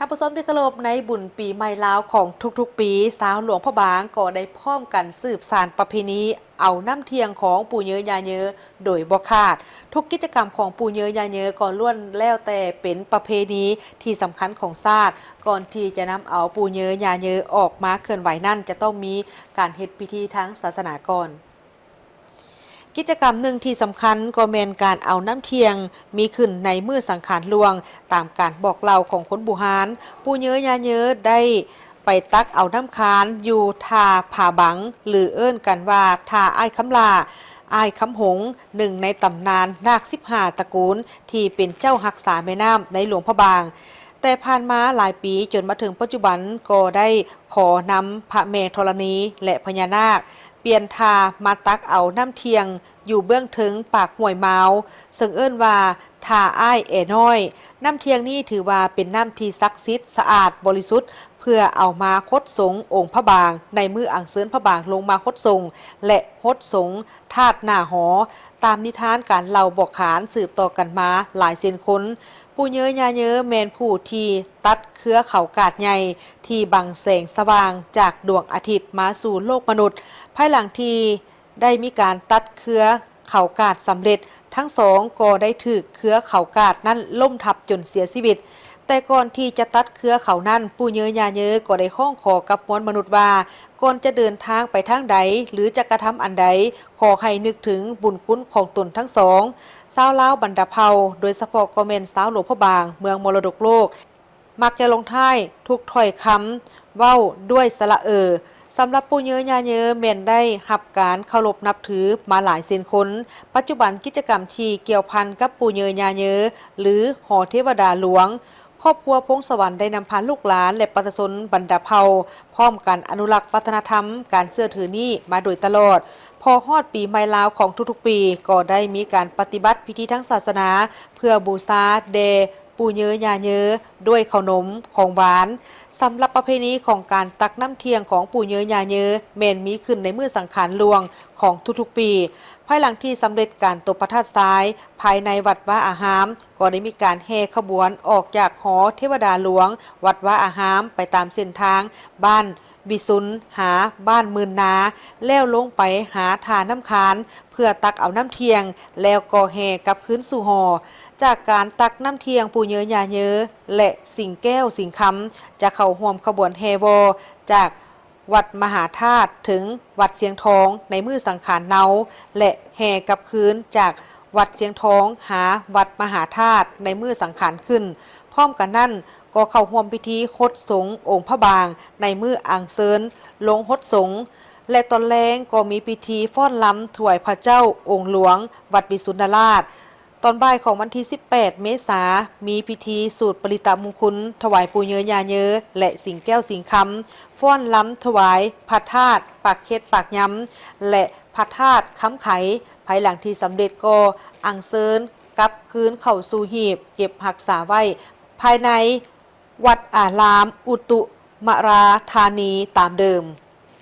านผู้ชมที่เคารพในบุญปีใหม่ลาวของทุกๆปีสาวหลวงพระบางก็ได้พร้อมกันสืบสานประเพณีเอาน้ำเทียงของปู่เยอยาเยอโดยบ่ขาดทุกกิจกรรมของปู่เยอยาเยอก็ล้วนแล้วแต่เป็นประเพณีที่สำคัญของชาติก่อนที่จะนำเอาปู่เยอยาเยอออกมาเคลื่อนไหวนั่นจะต้องมีการเฮ็ดพิธีทางศาสนาก่อนกิจกรรมหนึ่งที่สำคัญก็แมนการเอาน้ำเทียงมีขึ้นในมือสังขารหลวงตามการบอกเล่าของคนบุหารปู่เยอยาเยอได้ไปตักเอาน้ำค้านอยู่ทาผาบังหรือเอิ้นกันว่าทาอ้ายคำลาอ้ายคำหงหนึ่งในตำนานนาค15ตระกูลที่เป็นเจ้ารักษาแม่น้ำในหลวงพระบางแต่ผ่านมาหลายปีจนมาถึงปัจจุบันก็ได้ขอนำพระแม่ธรณีและพญานาคเปลี่ยนทามาตักเอาน้ำเทียงอยู่เบื้องถึงปากห้วยเมาซึ่งเอิ้นว่าทาอ้ายน้อยน้ำเทียงนี้ถือว่าเป็นน้ำที่ศักดิ์สิทธิ์สะอาดบริสุทธิ์เพื่อเอามาคดสงองค์พระบางในมืออังเซินพระบางลงมาคดสงและคดสงธาตุหน้าหอตามนิทานการเล่าบอกขานสืบต่อกันมาหลายเซนคนปู่เยอยาเยอแมนผู้ที่ตัดเครือเขากาดใหญ่ที่บังแสงสว่างจากดวงอาทิตย์มาสู่โลกมนุษย์ภายหลังที่ได้มีการตัดเครือเขากาดสำเร็จทั้งสองก็ได้ถือเครือเขากาดนั้นล่มทับจนเสียชีวิตแต่ก่อนที่จะตัดเครือเขานั้นปู่เยอยาเยอก็ได้ข้องขอกับมวลมนุษย์ว่าก่อนจะเดินทางไปทางใดหรือจะกระทำอันใดขอให้นึกถึงบุญคุณของตนทั้งสองชาวลาวบรรดาเผ่าโดยเฉพาะก็แม่นสาวหลวงพระบางเมืองมรดกโลกมักจะลงท้ายทุกถ้อยคำเว้าด้วยสระสำหรับปู่เยอยาเยอแม่นได้รับการเคารพนับถือมาหลายเซนคนปัจจุบันกิจกรรมที่เกี่ยวพันกับปู่เยอยาเยอหรือหอเทวดาหลวงครอบครัวพงศวรรค์ได้นำพาลูกหลานและประชาชนบรรดาเผ่าพร้อมกันอนุรักษ์วัฒนธรรมการเชื่อถือนี้มาโดยตลอดพอฮอดปีใหม่ลาวของทุกๆปีก็ได้มีการปฏิบัติพิธีทั้งศาสนาเพื่อบูชาแด่ปู่เยอยาเยอด้วยขนมของหวานสำหรับประเพณีของการตักน้ำเทียงของปู่เยอยาเยอแม่นมีขึ้นในมือสังขารหลวงของทุกๆปีภายหลังที่สำเร็จการตบประทัดซ้ายภายในวัดว่าอาหามก็ได้มีการแห่ขบวนออกจากหอเทวดาหลวงวัดว่าอาหามไปตามเส้นทางบ้านวิสุนหาบ้านมื่นนาแล้วลงไปหาทาน้ำคานเพื่อตักเอาน้ำเทียงแล้วก็แห่กลับคืนสู่หอจากการตักน้ำเทียงปู่เยอยาเยอและสิงแก้วสิงคำจะเข้าร่วมขบวนแห่วอจากวัดมหาธาตุถึงวัดเสียงทองในมือสังขารเนาและแห่กลับคืนจากวัดเสียงทองหาวัดมหาธาตุในมือสังขารขึ้นพร้อมกันนั้นก็เข้าร่วมพิธีฮดสงองค์พระบางในมืออังเซินลงฮดสงและตอนแรงก็มีพิธีฟ้อนลำถวายพระเจ้าองค์หลวงวัดวิสุนทรราชตอนบ่ายของวันที่18เมษายนมีพิธีสูตรปริตามงคลถวายปู่เยอยาเยอและสิงแก้วสิงคำฟ้อนล้ำถวายพระธาตุปากเค็ดปากย้ำและพระธาตุค้ำไขภายหลังที่สำเร็จก็อังเซินกลับคืนเข้าสู่หีบเก็บรักษาไว้ภายในวัดอารามอุตุมราธานีตามเดิม